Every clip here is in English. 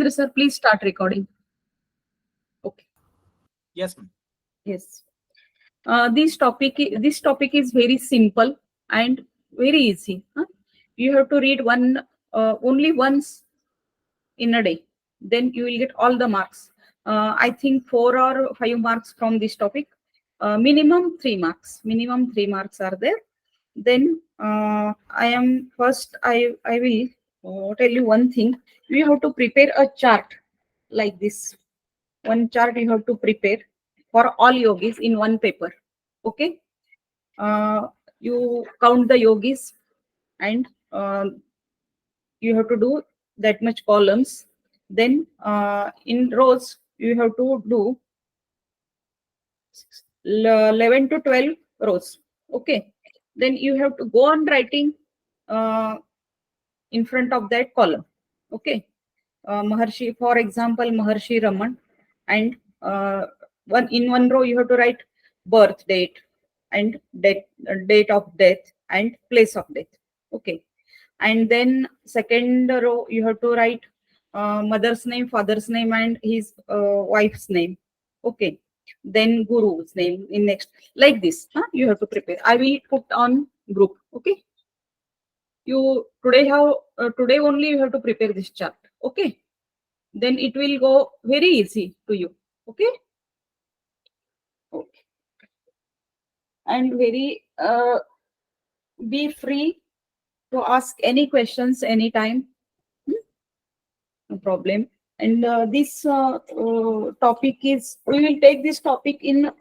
Jitendra sir, please start recording. Okay. Yes, ma'am. Yes. This topic is very simple and very easy. You have to read only once in a day. Then you will get all the marks. I think 4 or 5 marks from this topic. Minimum 3 marks. Minimum 3 marks are there. Then I will tell you one thing. You have to prepare a chart like this. One chart you have to prepare for all yogis in one paper. Okay. You count the yogis and you have to do that much columns. Then in rows you have to do 11 to 12 rows. Okay. Then you have to go on writing in front of that column. Okay. Maharshi, for example, Maharshi Raman, and in one row you have to write birth date and date of death and place of death. Okay. And then second row you have to write mother's name, father's name, and his wife's name. Okay. Then guru's name in next, like this. You have to prepare. I will put on group. Okay. You today only you have to prepare this chart. Okay. Then it will go very easy to you. Okay. Okay. And very be free to ask any questions anytime. No problem. And this topic is, we will take this topic in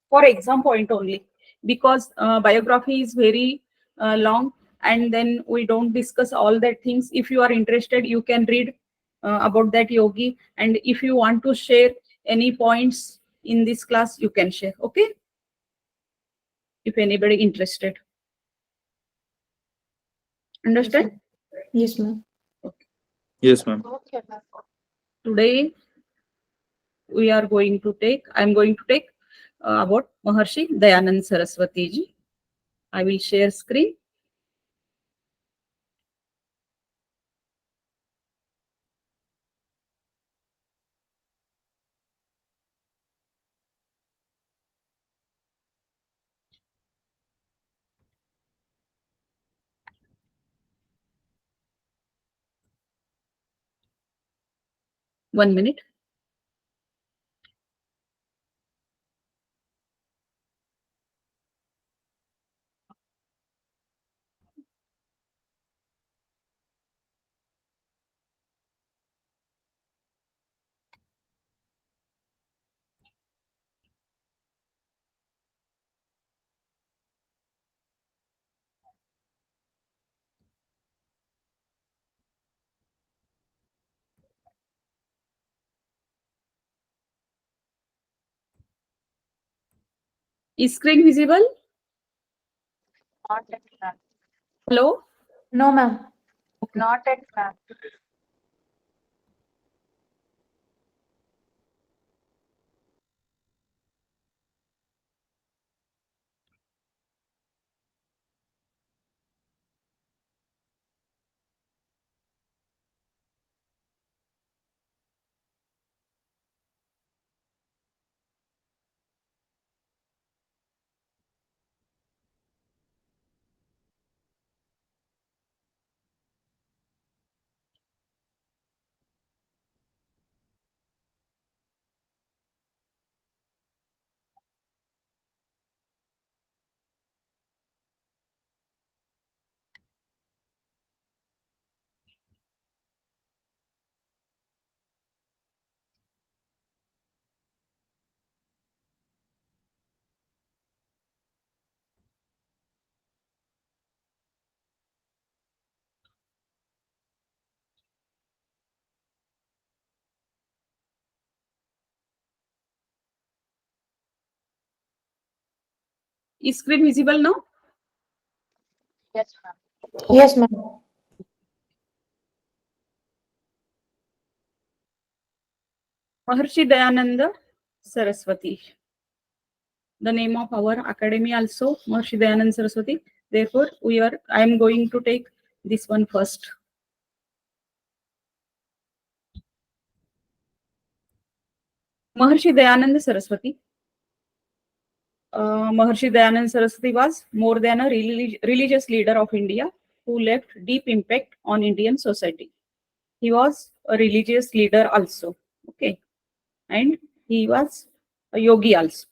for exam point only, because biography is very long, and then we don't discuss all that things. If you are interested, you can read about that yogi, and if you want to share any points in this class, you can share. Okay. If anybody interested. Understand? Yes, ma'am. Okay. Yes, ma'am. Okay, ma'am. Today I'm going to take about Maharshi Dayanand Saraswati ji. I will share screen. One minute. Is screen visible? Not yet, ma'am. Hello? No, ma'am. Okay. Not yet, ma'am. Is screen visible now? Yes, ma'am. Yes, ma'am. Maharshi Dayananda Saraswati. The name of our academy also, Maharshi Dayananda Saraswati. Therefore, I am going to take this one first. Maharshi Dayananda Saraswati. Maharshi Dayananda Saraswati was more than a religious leader of India who left deep impact on Indian society. He was a religious leader also, okay, and he was a yogi also.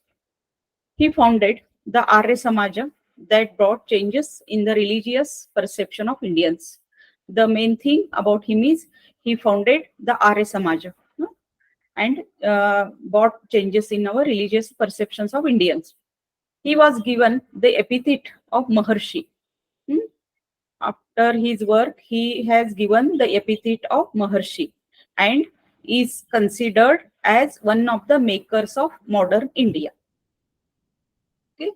He founded the Arya Samaja that brought changes in the religious perception of Indians. The main thing about him is he founded the Arya Samaja, no? And brought changes in our religious perceptions of Indians. He was given the epithet of Maharshi. Hmm? After his work, he has given the epithet of Maharshi and is considered as one of the makers of modern India. Okay.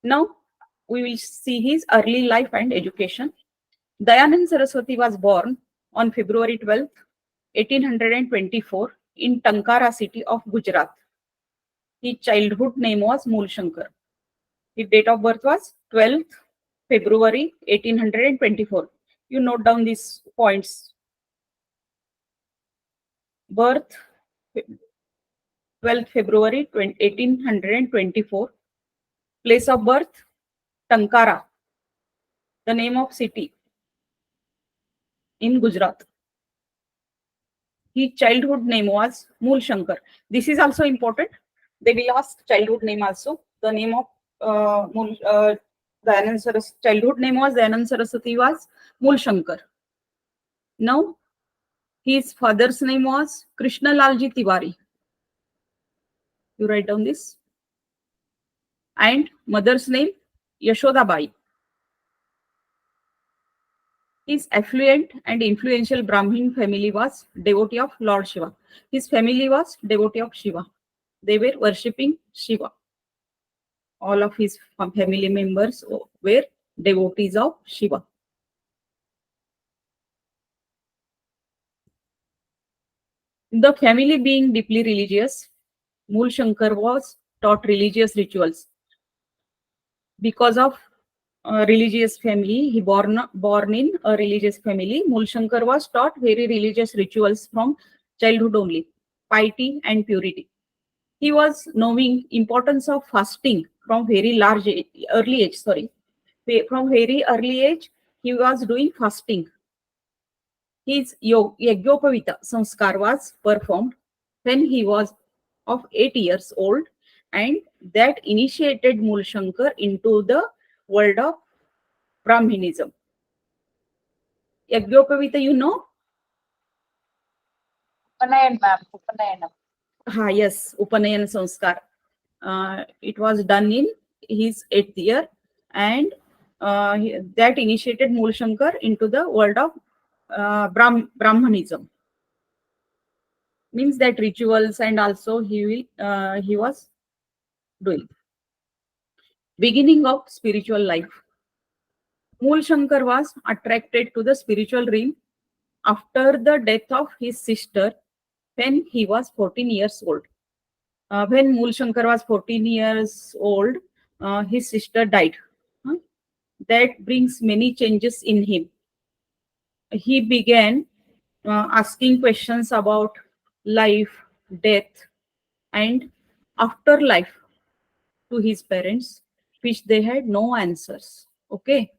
Now we will see his early life and education. Dayanand Saraswati was born on February 12th, 1824 in Tankara city of Gujarat. His childhood name was Mulshankar. His date of birth was 12th February 1824. You note down these points. Birth 12th February 1824. Place of birth Tankara, the name of city in Gujarat. His childhood name was Mulshankar. This is also important. They will ask childhood name also. The name of Dayanand Saraswati, childhood name was Dayanand Saraswati was Mulshankar. Now, his father's name was Krishna Lalji Tiwari. You write down this. And mother's name Yashoda Bai. His affluent and influential Brahmin family was devotee of Lord Shiva. His family was devotee of Shiva. They were worshipping Shiva. All of his family members were devotees of Shiva. The family being deeply religious, Mulshankar was taught religious rituals. Because of religious family, he born in a religious family. Mulshankar was taught very religious rituals from childhood only, piety and purity. He was knowing importance of fasting from very early age. From very early age, he was doing fasting. His Yajnopavita Sanskar was performed when he was of 8 years old, and that initiated Mulshankar into the world of Brahminism. Yajnopavita, you know? Upanayan, ma'am. Upanayanam. Yes, Upanayan Sanskar. It was done in his 8th year, and that initiated Mulshankar into the world of Brahmanism. Means that rituals and also he was doing. Beginning of spiritual life. Mulshankar was attracted to the spiritual realm after the death of his sister when he was 14 years old. When Mulshankar was 14 years old, his sister died. That brings many changes in him. He began asking questions about life, death, and afterlife to his parents, which they had no answers. Okay,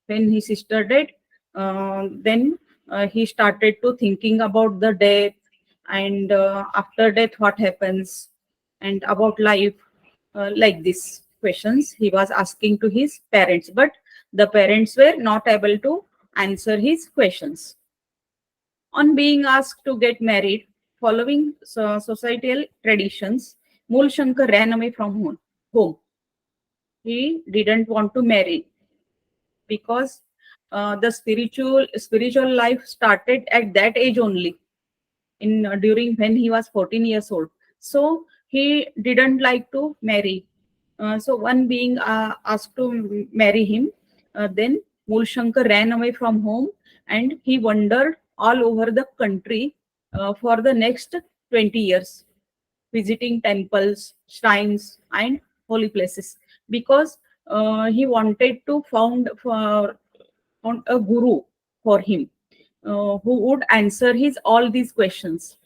when his sister died, then he started to thinking about the death and after death what happens and about life, like these questions he was asking to his parents, but the parents were not able to answer his questions. On being asked to get married, following societal traditions, Mulshankar ran away from home. He didn't want to marry because the spiritual life started at that age only, in during when he was 14 years old. So he didn't like to marry. So one being asked to marry him, then Mulshankar ran away from home and he wandered all over the country for the next 20 years, visiting temples, shrines, and holy places, because he wanted to found a guru for him. who would answer his all these questions.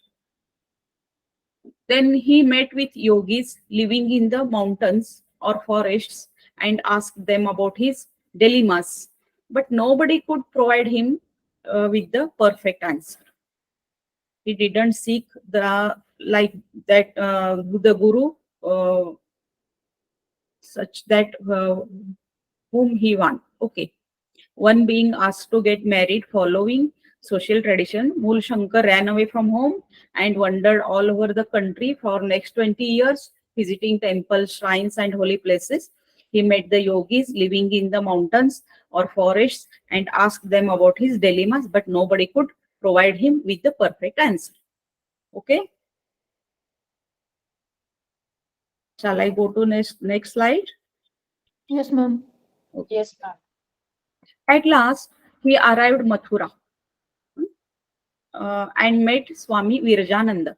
Then he met with yogis living in the mountains or forests and asked them about his dilemmas, but nobody could provide him with the perfect answer. He didn't seek the like that the guru such that whom he want. Okay. One being asked to get married following social tradition, Mool Shankar ran away from home and wandered all over the country for next 20 years, visiting temples, shrines, and holy places. He met the yogis living in the mountains or forests and asked them about his dilemmas, but nobody could provide him with the perfect answer. Okay. Shall I go to next slide? Yes, ma'am. Yes, ma'am. At last, he arrived Mathura and met Swami Virjananda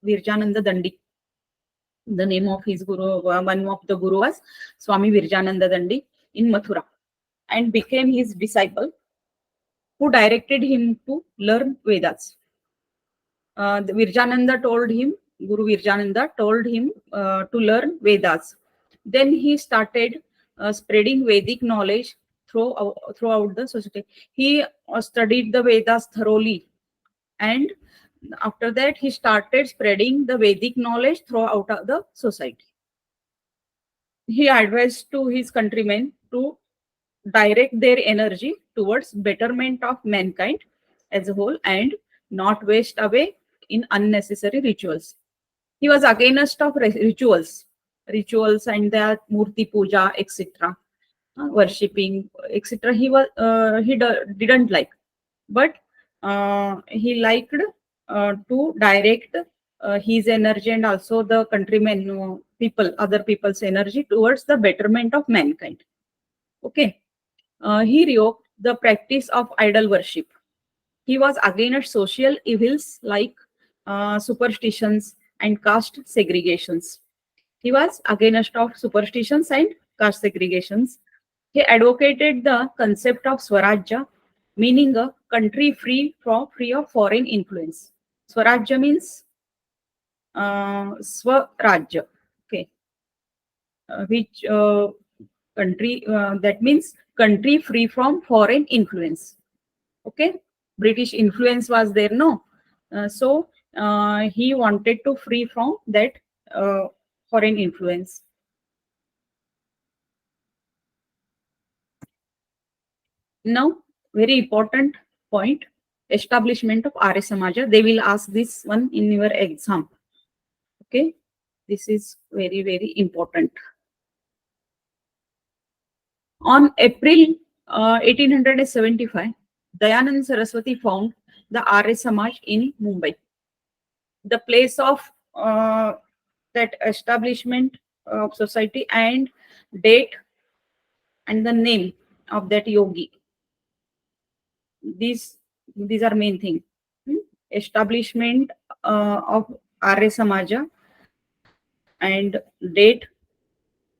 Dandi. The name of his guru, one of the guru was Swami Virjananda Dandi in Mathura, and became his disciple, who directed him to learn Vedas. The Guru Virjananda told him to learn Vedas. Then he started spreading Vedic knowledge throughout the society. He studied the Vedas thoroughly, and after that he started spreading the Vedic knowledge throughout the society. He advised to his countrymen to direct their energy towards betterment of mankind as a whole and not waste away in unnecessary rituals. He was against of rituals and the murti puja, etc., worshipping, etc. Didn't like, but he liked to direct his energy and also the countrymen, other people's energy towards the betterment of mankind. Okay. He revoked the practice of idol worship. He was against social evils like superstitions and caste segregations. He was against of superstitions and caste segregations. He advocated the concept of Swarajya, meaning a country free of foreign influence. Swarajya means Swarajya. Okay. Which country, that means country free from foreign influence. Okay, British influence was there, no? So he wanted to free from that foreign influence. Now, very important point, establishment of Arya Samaja. They will ask this one in your exam. Okay, this is very, very important. On April 1875, Dayanand Saraswati found the Arya Samaj in Mumbai. The place of that establishment of society and date and the name of that yogi. These are main thing. Establishment of Arya Samaja and date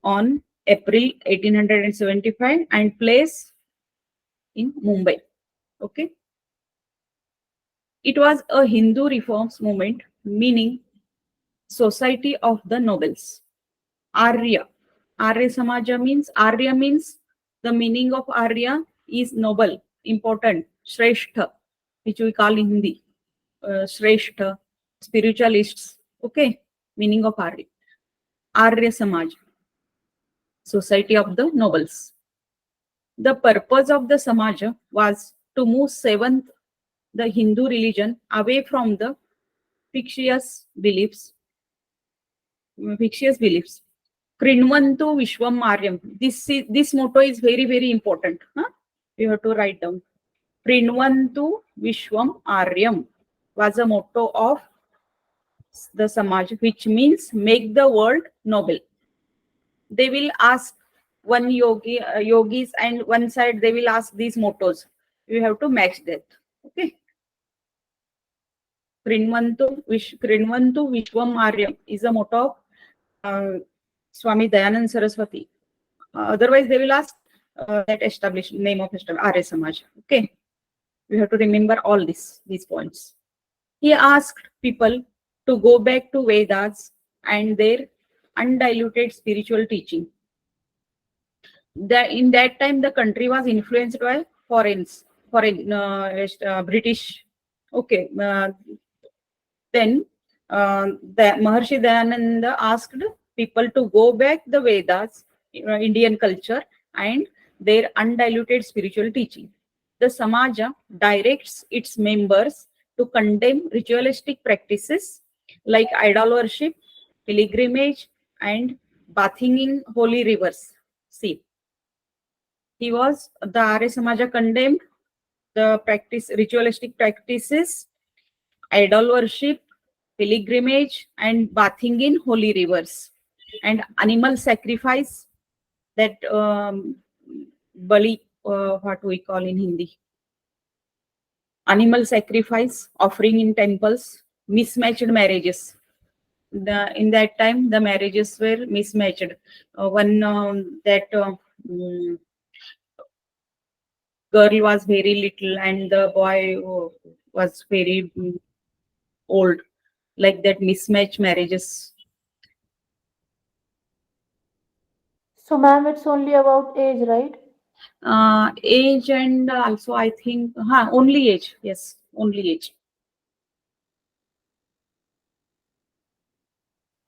on April 1875 and place in Mumbai. Okay. It was a Hindu reforms movement, meaning society of the nobles. Arya Samaja means, the meaning of Arya is noble, important, Shrestha, which we call in Hindi, Shrestha, spiritualists. Okay, meaning of Arya Samaj, society of the nobles. The purpose of the Samaja was to move seventh, the Hindu religion, away from the fictitious beliefs. Krinvantu Vishwam Maryam. This motto is very, very important. You have to write down. Krinvantu Vishwam Aryam was a motto of the Samaj, which means make the world noble. They will ask one yogis, and one side they will ask these mottos. You have to match that. Okay. Krinvantu Vishwam Aryam is a motto of Swami Dayanand Saraswati. Otherwise, they will ask that established name of Arya Samaj. Okay. We have to remember all these points. He asked people to go back to Vedas and their undiluted spiritual teaching. In that time, the country was influenced by foreign British. Okay, then the Maharshi Dayananda asked people to go back the Vedas, Indian culture, and their undiluted spiritual teaching. The Samaja directs its members to condemn ritualistic practices like idol worship, pilgrimage, and bathing in holy rivers. See, the Arya Samaja condemned the ritualistic practices, idol worship, pilgrimage, and bathing in holy rivers, and animal sacrifice, that Bali, what we call in Hindi, animal sacrifice, offering in temples, mismatched marriages. In that time, the marriages were mismatched. Mm, girl was very little and the boy was very old, like that mismatched marriages. So, ma'am, it's only about age, right? Age, and also I think only age. Yes, only age.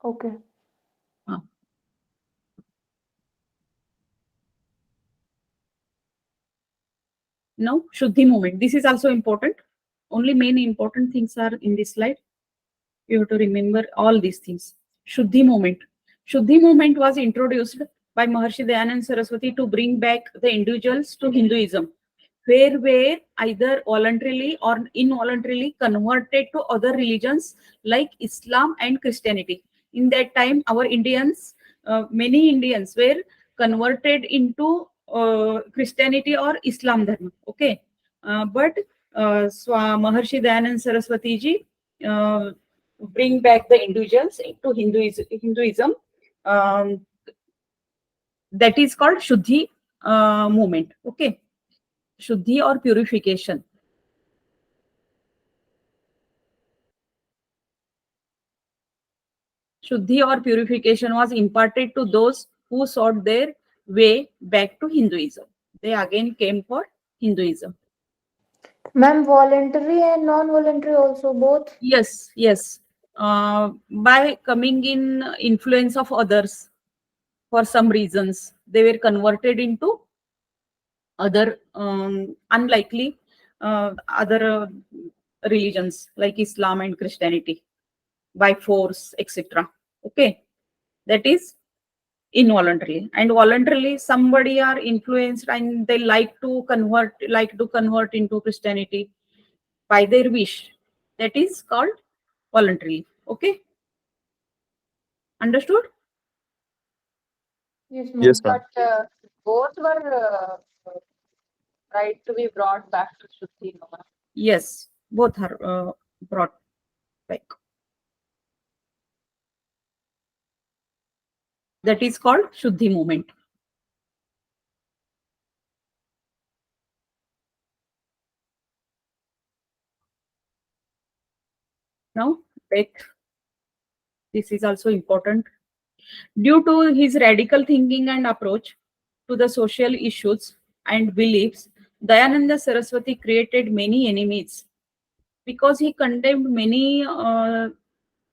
Okay. Now, Shuddhi movement. This is also important. Only main important things are in this slide. You have to remember all these things. Shuddhi movement. Shuddhi movement was introduced by Maharshi Dayananda Saraswati to bring back the individuals to Hinduism, where were either voluntarily or involuntarily converted to other religions like Islam and Christianity. In that time, our Indians, many Indians were converted into Christianity or Islam dharma. Okay, but Maharshi Dayananda Saraswati ji bring back the individuals into Hinduism. That is called Shuddhi movement. Okay. Shuddhi or purification. Shuddhi or purification was imparted to those who sought their way back to Hinduism. They again came for Hinduism. Ma'am, voluntary and non-voluntary also, both? Yes, yes. By coming in influence of others, for some reasons, they were converted into other unlikely other religions like Islam and Christianity by force, etc. Okay, that is involuntarily. And voluntarily, somebody are influenced and they like to convert into Christianity by their wish. That is called voluntarily. Okay, understood? Yes, ma'am. Yes, ma'am. But both were right to be brought back to Shuddhi, no, ma'am? Yes, both are brought back. That is called Shuddhi movement. Now, death. This is also important. Due to his radical thinking and approach to the social issues and beliefs, Dayananda Saraswati created many enemies because he condemned many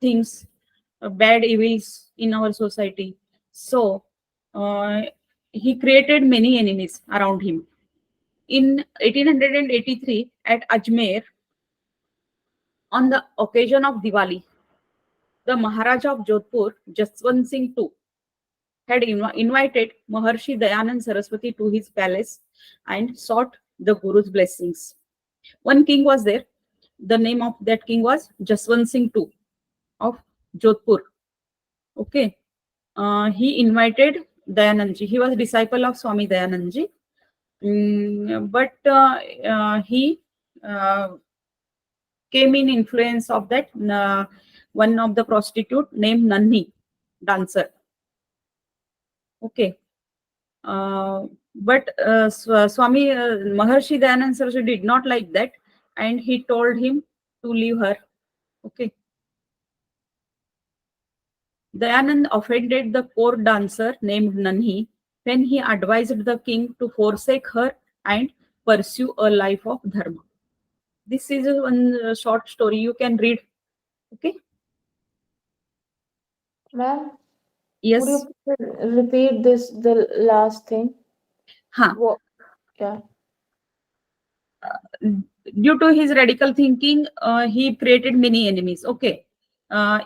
things, bad evils in our society. So, he created many enemies around him. In 1883, at Ajmer, on the occasion of Diwali, the Maharaja of Jodhpur, Jaswant Singh II, had invited Maharshi Dayanand Saraswati to his palace and sought the Guru's blessings. One king was there. The name of that king was Jaswant Singh II of Jodhpur. Okay. He invited Dayanandji. He was a disciple of Swami Dayanandji. But he came in influence of that one of the prostitute named Nanni, dancer. Okay. But Swami Maharshi Dayanand Saraswati did not like that, and he told him to leave her. Okay. Dayanand offended the court dancer named Nanhi when he advised the king to forsake her and pursue a life of dharma. This is one short story you can read. Okay. Ma'am, Yes. would you please repeat the last thing? Huh. What? Yeah. Due to his radical thinking, he created many enemies. Okay.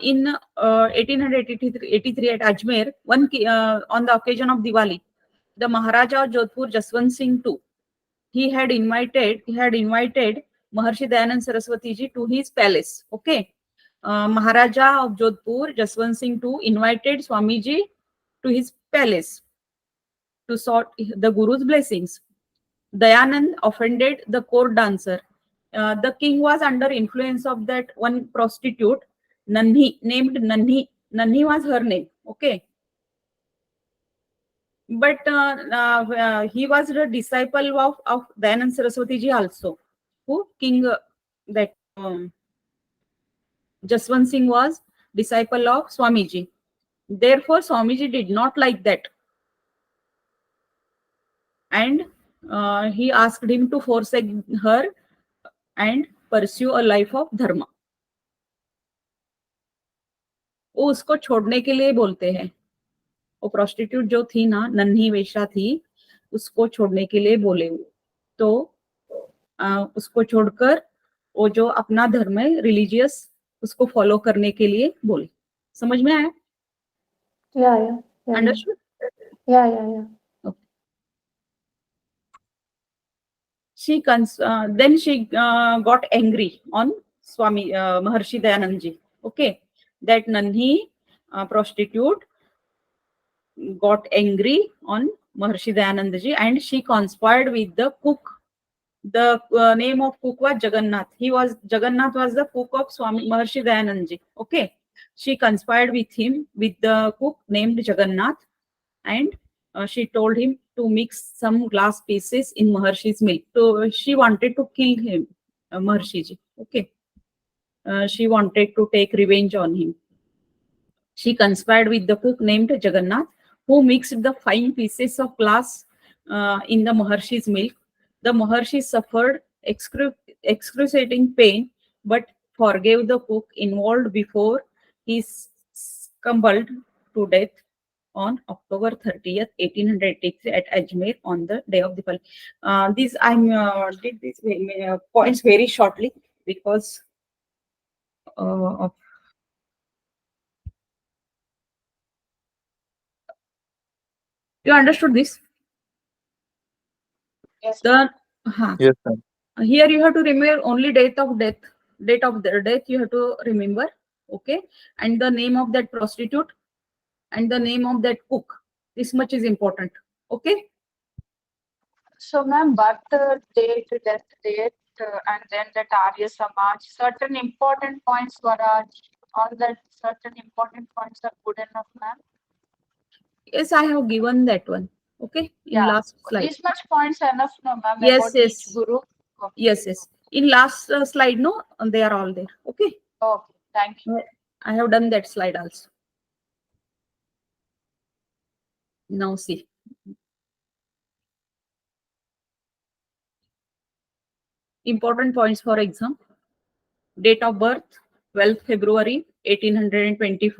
In 1883 at Ajmer, on the occasion of Diwali, the Maharaja of Jodhpur, Jaswant Singh II, he had invited Maharshi Dayanand Saraswati ji to his palace. Okay. Maharaja of Jodhpur, Jaswant Singh II, invited Swamiji to his palace to sought the Guru's blessings. Dayanand offended the court dancer. The king was under influence of that one prostitute, Nanhi, named Nanhi. Nanhi was her name. Okay. But he was the disciple of Dayanand Saraswati ji also, who king that Jaswant Singh was disciple of Swamiji. Therefore, Swamiji did not like that, and he asked him to forsake her and pursue a life of dharma. वो उसको छोड़ने के लिए बोलते हैं. वो prostitute जो थी ना, नन्ही वेश्या थी, उसको छोड़ने के लिए बोले. तो उसको छोड़कर वो जो अपना धर्म है रिलीजियस, उसको फॉलो करने के लिए बोले. समझ में आया? Yeah. Understood? Yeah. Then she got angry on Swami Maharshi Dayanand ji. Okay, that Nanhi prostitute got angry on Maharshi Dayanand ji, and she conspired with the cook. The name of cook was Jagannath. Jagannath was the cook of Swami Maharshi Dayanand ji. Okay, she conspired with him, with the cook named Jagannath, and she told him to mix some glass pieces in Maharshi's milk. So she wanted to kill him, Maharshi ji. Okay, she wanted to take revenge on him. She conspired with the cook named Jagannath, who mixed the fine pieces of glass in the Maharshi's milk. The Maharshi suffered excruciating pain, but forgave the cook involved before he succumbed to death on October 30th, 1883 at Ajmer on the day of Diwali. These I did these points very shortly because of you understood this. Yes. Yes, ma'am. Here you have to remember only date of the death you have to remember. Okay, and the name of that prostitute and the name of that cook. This much is important. Okay. So, ma'am, birth date, death date, and then that Arya Samaj, certain important points were all that certain important points are good enough, ma'am. Yes, I have given that one. Okay, in last slide. These much points enough, no, ma'am, Yes, about each guru. Okay. Yes. In last slide, no, they are all there. Okay. Okay, thank you. I have done that slide also. Now see. Important points for exam. Date of birth, 12th February 1824.